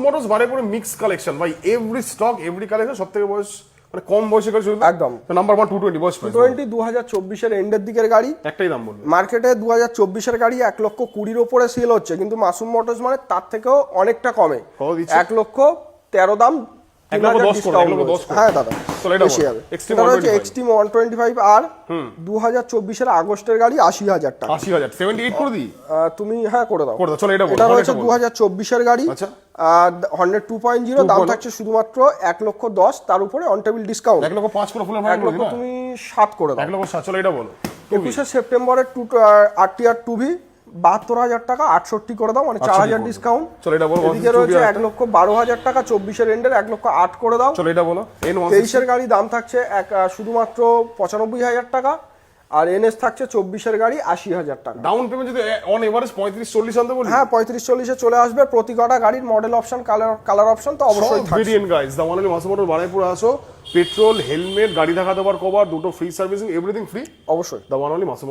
Motors বারেপুরে mix collection ভাই, every stock every collection. সবথেকে বয়স মানে কম বয়সে গাড়ি শুরু একদম নাম্বার 1 220 বয়স 220 2024 এর এন্ডের দিকের গাড়ি। একটাই দাম বলুন। মার্কেটে 2024 এর গাড়ি 1,20,000 ওপরে সেল হচ্ছে, কিন্তু মাসুম মোটরস মানে তার থেকেও অনেকটা কমে। কত দিচ্ছে? 1,13,000 দাম, 1,10,000 ডিসকাউন্ট। হ্যাঁ দাদা, চলো এটা বেশি হবে। এক্সট্রিম এটা হচ্ছে এক্সট্রিম 125 আর 2024 এর আগস্টের গাড়ি 80,000 টাকা। 80,000 78 করে দিই তুমি হ্যাঁ করে দাও। চলো এটা বলো। এটা হচ্ছে 2024 এর গাড়ি। আচ্ছা, হর্নেট 2.0 দাম থাকছে শুধুমাত্র 1,10,000, তার উপরে অন টেবিল ডিসকাউন্ট 1,05,000 করে ফুল ফাইনাল করে 1,00,000 তুমি 7 করে দাও। 1,07,000 চলো এটা বলো। 21শে সেপ্টেম্বরের RTR 2V 72,000 টাকা, 68 করে দাও, মানে 4,000 ডিসকাউন্ট। চলো এটা বলো। এদিকে রয়েছে 1,12,000 টাকা 24 এর এন্ডের 1,08,000 করে দাও। চলো এটা বলো। N1 এর গাড়ি দাম থাকছে শুধুমাত্র 95,000 টাকা, আর NS থাকছে 24 এর গাড়ি 80,000 টাকা। ডাউন পেমেন্ট যদি অন এভারেজ 35-40 আনতে বলি, হ্যাঁ 35-40 এ চলে আসবে। প্রতি কটা গাড়ির মডেল অপশন, কালার অপশন তো অবশ্যই থাকবে। Variant guys, the one only Masum motor Baruipur আসো। পেট্রোল, হেলমেট, গাড়ি থাকা দেওয়ার কভার, দুটো ফ্রি সার্ভিসিং, এভরিথিং ফ্রি অবশ্যই। দা ওয়ান অনলি মাসুম।